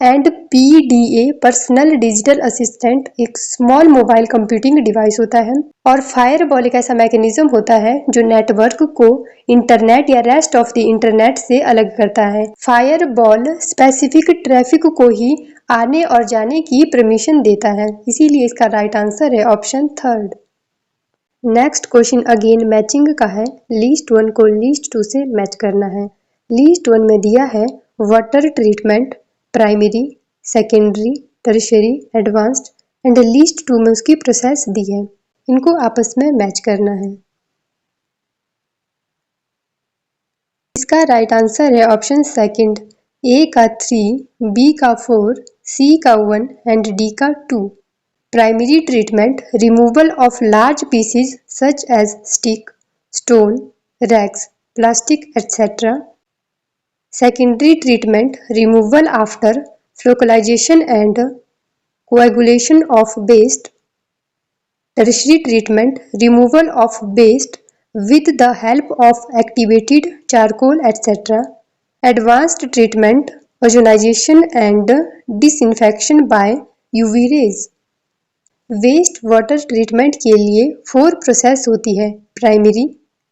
And PDA personal digital assistant एक स्मॉल मोबाइल कंप्यूटिंग डिवाइस होता है। और फायरबॉल एक ऐसा मैकेनिज्म होता है जो नेटवर्क को इंटरनेट या रेस्ट ऑफ द इंटरनेट से अलग करता है। फायरबॉल स्पेसिफिक ट्रैफिक को ही आने और जाने की परमिशन देता है, इसीलिए इसका राइट आंसर है option third. Next question again matching का है। लीस्ट वन को लीस्ट टू से मैच करना है। लीस्ट वन में दिया है water treatment, primary, secondary, tertiary, advanced and list two में उसकी प्रोसेस दी है। इनको आपस में मैच करना है। इसका राइट आंसर है ऑप्शन सेकंड। ए का 3, बी का 4, सी का 1 एंड डी का 2। Primary treatment removal of large pieces such as stick, stone, rags, plastic etcetera. Secondary treatment removal after flocculization and coagulation of waste. Tertiary treatment removal of waste with the help of activated charcoal etc. Advanced treatment ozonization and disinfection by UV rays. Waste water treatment के लिए 4 process होती है, primary,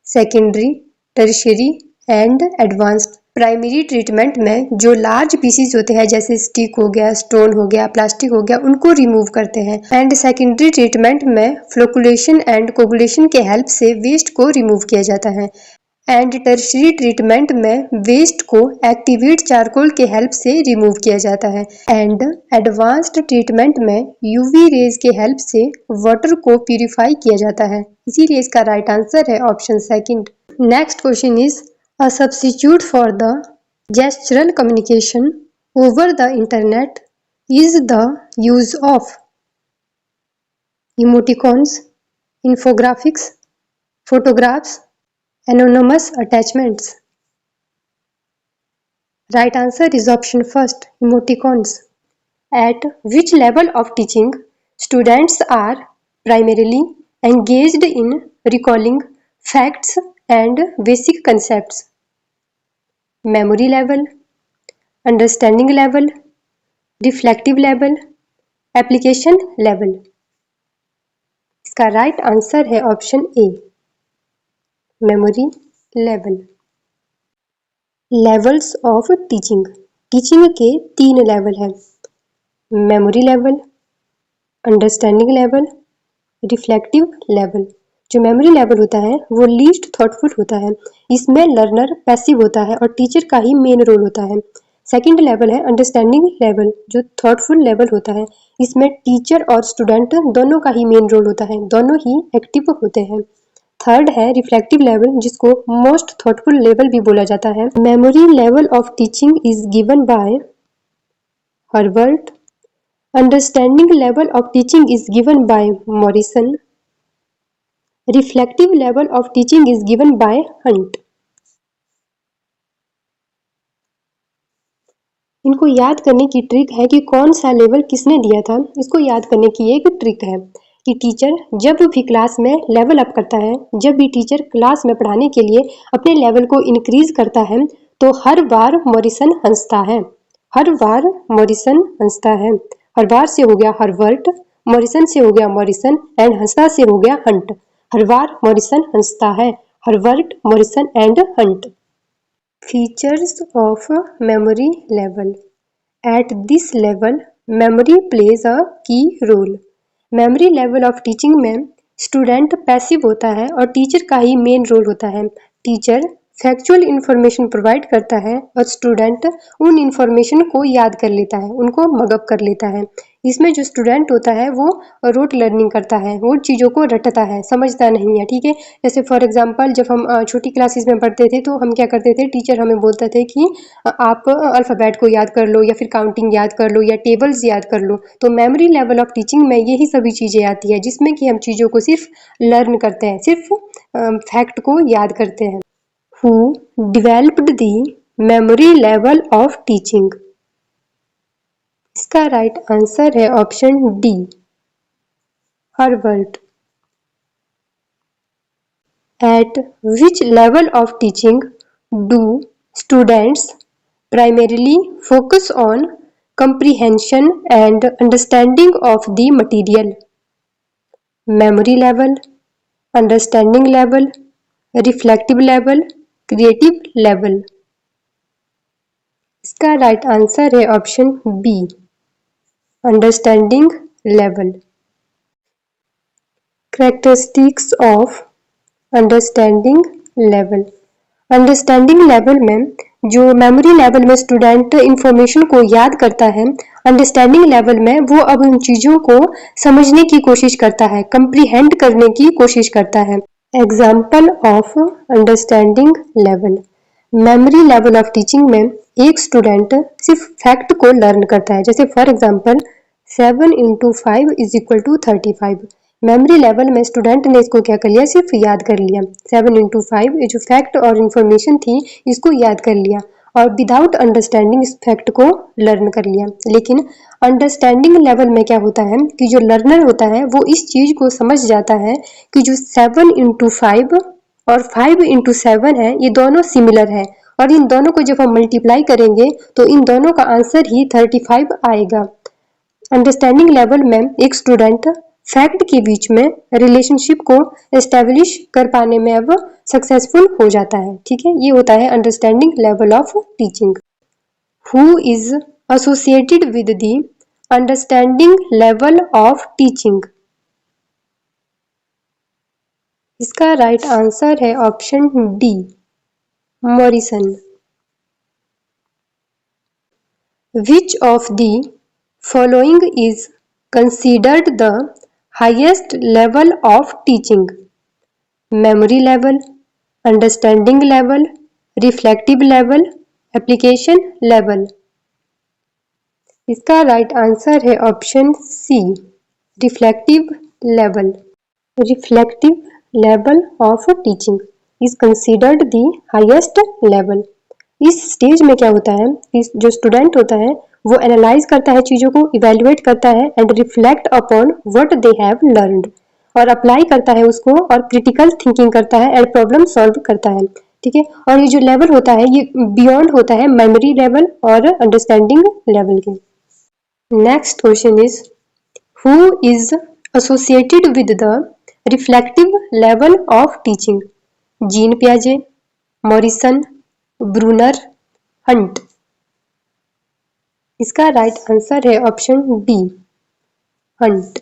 secondary, tertiary and advanced. Primary treatment में जो large PCs होते हैं जैसे stick हो गया, स्टोन हो गया, प्लास्टिक हो गया, उनको रिमूव करते हैं। एंड सेकेंडरी ट्रीटमेंट में फ्लोकुलेशन एंड कोगुलेशन के हेल्प से वेस्ट को रिमूव किया जाता है। एंड टर्शियरी ट्रीटमेंट में वेस्ट को एक्टिवेट चारकोल के हेल्प से रिमूव किया जाता है। एंड एडवांस्ड ट्रीटमेंट में यूवी रेज के हेल्प से वाटर को प्यूरिफाई किया जाता है, इसीलिए इसका राइट आंसर है option second. Next question is a substitute for the gestural communication over the internet is the use of emoticons, infographics, photographs, anonymous attachments. Right answer is option first, emoticons. At which level of teaching students are primarily engaged in recalling facts and basic concepts? Memory level, understanding level, reflective level, application level. इसका right answer है option A, memory level. Levels of teaching, teaching के 3 level हैं, memory level, understanding level, reflective level. जो memory level होता है वो least thoughtful होता है, इसमें लर्नर पैसिव होता है और टीचर का ही मेन रोल होता है। सेकंड लेवल है अंडरस्टैंडिंग लेवल, जो थॉटफुल लेवल होता है, इसमें टीचर और स्टूडेंट दोनों का ही मेन रोल होता है, दोनों ही एक्टिव होते हैं। थर्ड है रिफ्लेक्टिव लेवल, जिसको मोस्ट थॉटफुल लेवल भी बोला जाता है। Memory level of teaching is given by Herbert, understanding level of teaching is given by Morrison, reflective level of teaching is given by Hunt. इनको याद करने की ट्रिक है कि कौन सा लेवल किसने दिया था। इसको याद करने की एक ट्रिक है कि टीचर जब भी क्लास में लेवल अप करता है, जब भी टीचर क्लास में पढ़ाने के लिए अपने लेवल को इंक्रीज करता है, तो हर बार मॉरिसन हंसता है, हर बार मॉरिसन हंसता है। हर बार से हो गया हर्बर्ट, मॉरिसन से हो गया मॉरिसन एंड हंसता से हो गया हंट। हर बार मॉरिसन हंसता है, Herbert, Morrison and Hunt. Features of memory level. At this level, memory plays a key role. Memory level of teaching में स्टूडेंट पैसिव होता है और टीचर का ही मेन रोल होता है। टीचर फैक्चुअल इंफॉर्मेशन प्रोवाइड करता है और स्टूडेंट उन इंफॉर्मेशन को याद कर लेता है, उनको मगअप कर लेता है। इसमें जो स्टूडेंट होता है वो रोट लर्निंग करता है, वो चीज़ों को रटता है, समझता नहीं है, ठीक है। जैसे फॉर एग्जांपल जब हम छोटी क्लासेस में पढ़ते थे तो हम क्या करते थे, टीचर हमें बोलते थे कि आप अल्फ़ाबेट को याद कर लो या फिर काउंटिंग याद कर लो या टेबल्स याद कर लो। तो मेमोरी लेवल ऑफ टीचिंग में यही सभी चीज़ें आती है, जिसमें कि हम चीज़ों को सिर्फ लर्न करते हैं, सिर्फ फैक्ट को याद करते हैं। Who developed the memory level of teaching? इसका राइट आंसर है option D, Herbert. At which level of teaching do students primarily focus on comprehension and understanding of the material, memory level, understanding level, reflective level, creative level। इसका right answer है option B, understanding level. Characteristics of understanding level. Understanding level में जो memory level में student information को याद करता है, understanding level में वो अब उन चीज़ों को समझने की कोशिश करता है, कंप्रीहेंड करने की कोशिश करता है। Example of understanding level. Memory level of teaching में एक स्टूडेंट सिर्फ फैक्ट को लर्न करता है, जैसे फॉर एग्जाम्पल 7 × 5 = 35। मेमोरी लेवल में स्टूडेंट ने इसको क्या कर लिया, सिर्फ याद कर लिया। 7 × 5 ये जो फैक्ट और इन्फॉर्मेशन थी इसको याद कर लिया और विदाउट अंडरस्टैंडिंग इस फैक्ट को लर्न कर लिया। लेकिन अंडरस्टैंडिंग लेवल में क्या होता है कि जो लर्नर होता है वो इस चीज़ को समझ जाता है कि जो 7 × 5 और 5 × 7 है ये दोनों सिमिलर है और इन दोनों को जब हम मल्टीप्लाई करेंगे तो इन दोनों का आंसर ही 35 आएगा। अंडरस्टैंडिंग लेवल में एक स्टूडेंट फैक्ट के बीच में रिलेशनशिप को एस्टेब्लिश कर पाने में अब सक्सेसफुल हो जाता है। ठीक है, ये होता है understanding level of teaching. Who is associated with the understanding level of teaching. इसका राइट आंसर है option D, Morrison. Which of the following is considered the highest level of teaching? Memory level, understanding level, reflective level, application level। इसका right answer है option C, reflective level. Reflective level of teaching is considered the highest level. इस stage में क्या होता है, इस जो student होता है वो एनालाइज करता है चीज़ों को, इवेल्युएट करता है and reflect upon what they have learned, और अप्लाई करता है उसको और क्रिटिकल थिंकिंग करता है एंड प्रॉब्लम सॉल्व करता है। ठीक है, और ये जो लेवल होता है ये बियॉन्ड होता है मेमोरी लेवल और अंडरस्टैंडिंग लेवल के। Next question is who is associated with the reflective level of teaching? Jean पियाजे, मॉरिसन, ब्रूनर, हंट। इसका राइट आंसर है option D, Hunt.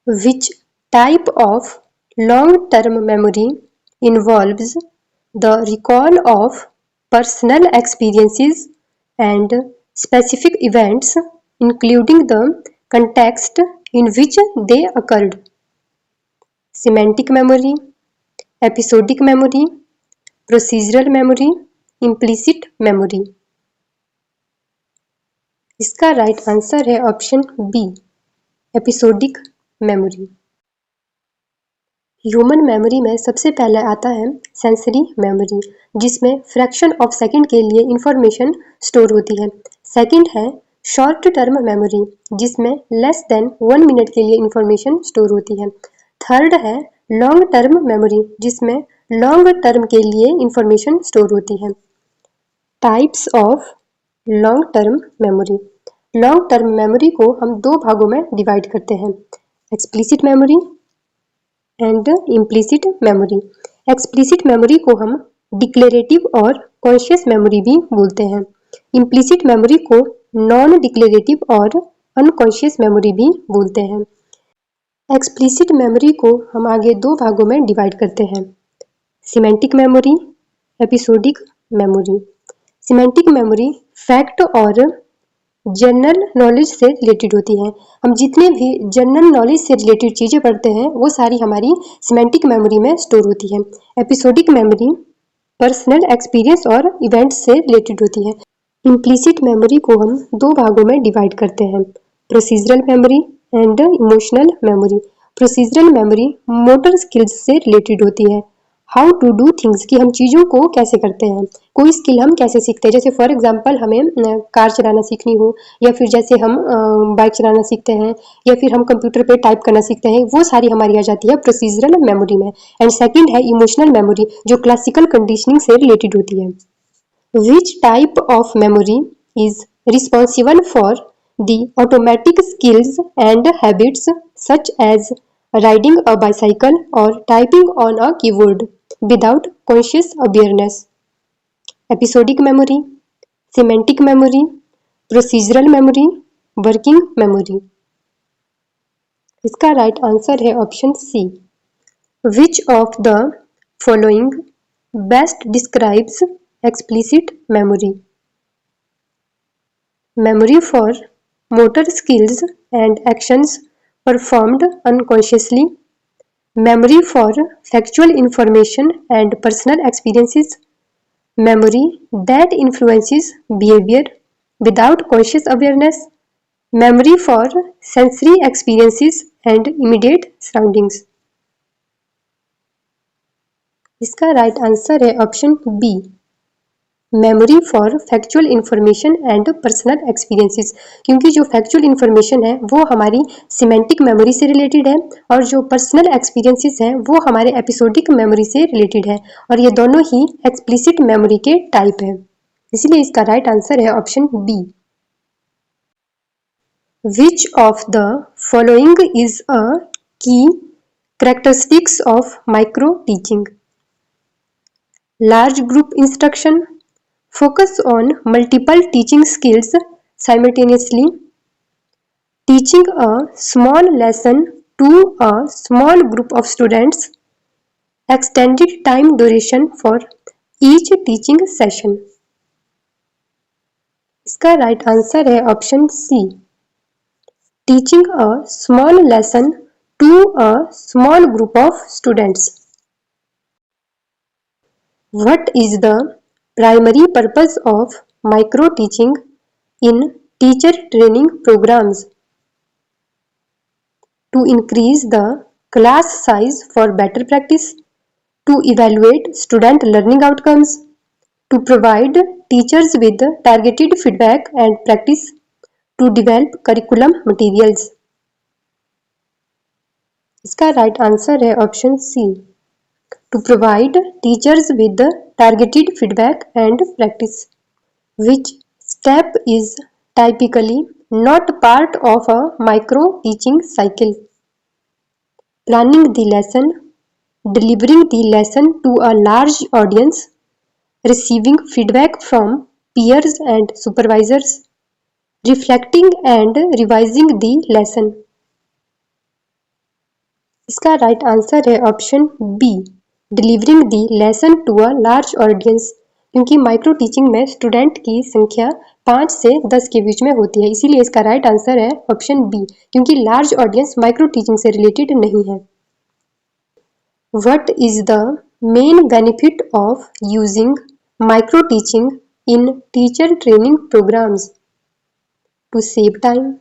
Which type of long term memory involves the recall of personal experiences and specific events including the context in which they occurred? Semantic memory, episodic memory, procedural memory, implicit memory. इसका right answer है option B, episodic memory. Human memory में सबसे पहले आता है sensory memory, जिसमें fraction of second के लिए इंफॉर्मेशन स्टोर होती है। सेकंड है शॉर्ट टर्म मेमोरी, जिसमें लेस देन 1 मिनट के लिए इंफॉर्मेशन स्टोर होती है। थर्ड है लॉन्ग टर्म मेमोरी, जिसमें लॉन्ग टर्म के लिए इंफॉर्मेशन स्टोर होती है। Types of long term memory. Long term memory को हम दो भागों में डिवाइड करते हैं, explicit memory and implicit memory. Explicit memory को हम डिक्लेरेटिव और कॉन्शियस मेमोरी भी बोलते हैं। इम्प्लिसिट मेमोरी को नॉन डिक्लेरेटिव और अनकॉन्शियस मेमोरी भी बोलते हैं। एक्सप्लिसिट मेमोरी को हम आगे दो भागों में डिवाइड करते हैं, semantic memory, episodic memory. Semantic memory fact और जनरल नॉलेज से रिलेटेड होती है। हम जितने भी जनरल नॉलेज से रिलेटेड चीज़ें पढ़ते हैं वो सारी हमारी सिमेंटिक मेमोरी में स्टोर होती है। एपिसोडिक मेमोरी पर्सनल एक्सपीरियंस और इवेंट्स से रिलेटेड होती है। इम्प्लिसिट मेमोरी को हम दो भागों में डिवाइड करते हैं, procedural memory and emotional memory. Procedural memory motor skills से रिलेटेड होती है, हाउ टू डू थिंग्स, कि हम चीज़ों को कैसे करते हैं, कोई स्किल हम कैसे सीखते हैं। जैसे फॉर एग्जांपल हमें कार चलाना सीखनी हो, या फिर जैसे हम बाइक चलाना सीखते हैं, या फिर हम कंप्यूटर पे टाइप करना सीखते हैं, वो सारी हमारी आ जाती है प्रोसीजरल मेमोरी में। एंड सेकंड है इमोशनल मेमोरी, जो क्लासिकल कंडीशनिंग से रिलेटेड होती है। विच type of memory is responsible for the automatic skills and habits such as riding a bicycle or typing on a keyboard without conscious awareness. Episodic memory, semantic memory, procedural memory, working memory. इसका right answer है option C. Which of the following best describes explicit memory? Memory for motor skills and actions performed unconsciously. Memory for factual information and personal experiences. Memory that influences behavior without conscious awareness. Memory for sensory experiences and immediate surroundings. इसका right answer है option B. Memory for factual information and personal experiences, क्योंकि जो factual information है वो हमारी semantic memory से related है और जो पर्सनल एक्सपीरियंसेस है वो हमारे एपिसोडिक मेमोरी से रिलेटेड है और ये दोनों ही एक्सप्लिसिट मेमोरी के टाइप है. इसलिए इसका राइट आंसर है option B. Which of the following is a key characteristics of micro teaching? Large group instruction, focus on multiple teaching skills simultaneously, teaching a small lesson to a small group of students, extended time duration for each teaching session. इसका right answer है option C. Teaching a small lesson to a small group of students. What is the primary purpose of micro teaching in teacher training programs? To increase the class size for better practice, to evaluate student learning outcomes, to provide teachers with targeted feedback and practice, to develop curriculum materials. इसका right answer है option C. To provide teachers with targeted feedback and practice. Which step is typically not part of a micro teaching cycle? Planning the lesson, delivering the lesson to a large audience, receiving feedback from peers and supervisors, reflecting and revising the lesson. इसका right answer है option B. Delivering the lesson to a large audience, क्योंकि micro teaching में student की संख्या 5 से 10 के बीच में होती है, इसीलिए इसका राइट आंसर है ऑप्शन बी, क्योंकि लार्ज ऑडियंस माइक्रो टीचिंग से रिलेटेड नहीं है. What is the main benefit of using micro teaching in teacher training programs? To save time,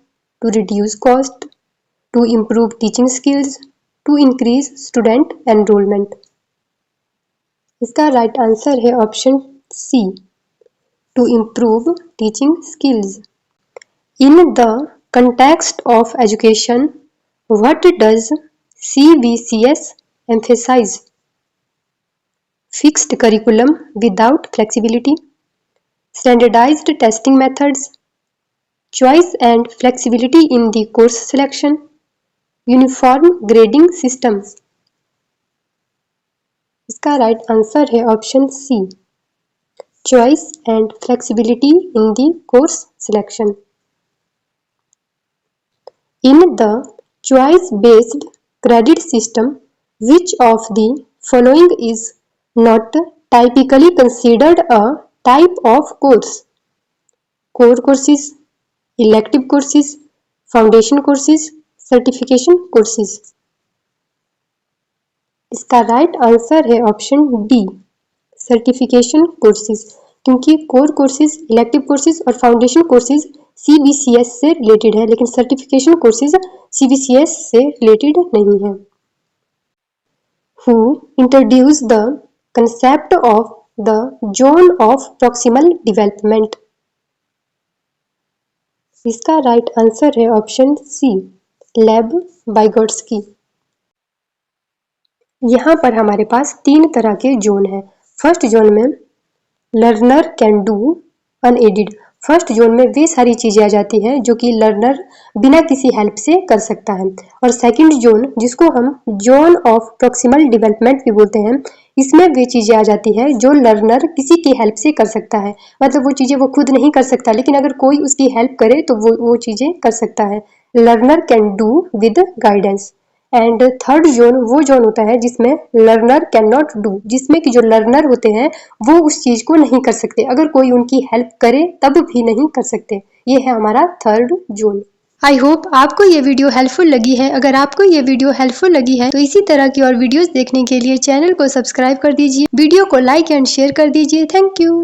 to reduce cost, to improve teaching skills, to increase student enrollment. इसका right answer है option C. To improve teaching skills. In the context of education, what does CBCS emphasize? Fixed curriculum without flexibility, standardized testing methods, choice and flexibility in the course selection, uniform grading systems. इसका right answer है option C. Choice and flexibility in the course selection. In the choice based credit system, which of the following is not typically considered a type of course? Core courses, elective courses, foundation courses, certification courses. इसका right answer है option D. Certification courses, क्योंकि core courses, elective courses और foundation courses CBCS से related है, लेकिन certification courses CBCS से related नहीं है. Who introduce the concept of the zone of proximal development? इसका राइट आंसर है ऑप्शन सी. लेब वाइगोट्स्की. यहाँ पर हमारे पास 3 तरह के जोन हैं. फर्स्ट जोन में learner can do unaided, first zone में वे सारी चीज़ें आ जाती हैं जो कि लर्नर बिना किसी हेल्प से कर सकता है। और सेकंड जोन, जिसको हम जोन ऑफ प्रॉक्सिमल डेवलपमेंट भी बोलते हैं, इसमें वे चीज़ें आ जाती है जो लर्नर किसी की हेल्प से कर सकता है। मतलब वो चीज़ें वो खुद नहीं कर सकता, लेकिन अगर कोई उसकी हेल्प करे तो वो चीज़ें कर सकता है। Learner can do with guidance. And third zone वो जोन होता है जिसमें लर्नर कैन नॉट डू, जिसमें कि जो लर्नर होते हैं वो उस चीज़ को नहीं कर सकते, अगर कोई उनकी हेल्प करे तब भी नहीं कर सकते। ये है हमारा थर्ड जोन। आई होप आपको ये वीडियो हेल्पफुल लगी है। अगर आपको ये वीडियो हेल्पफुल लगी है तो इसी तरह की और वीडियोस देखने के लिए चैनल को सब्सक्राइब कर दीजिए, वीडियो को लाइक एंड शेयर कर दीजिए। Thank you.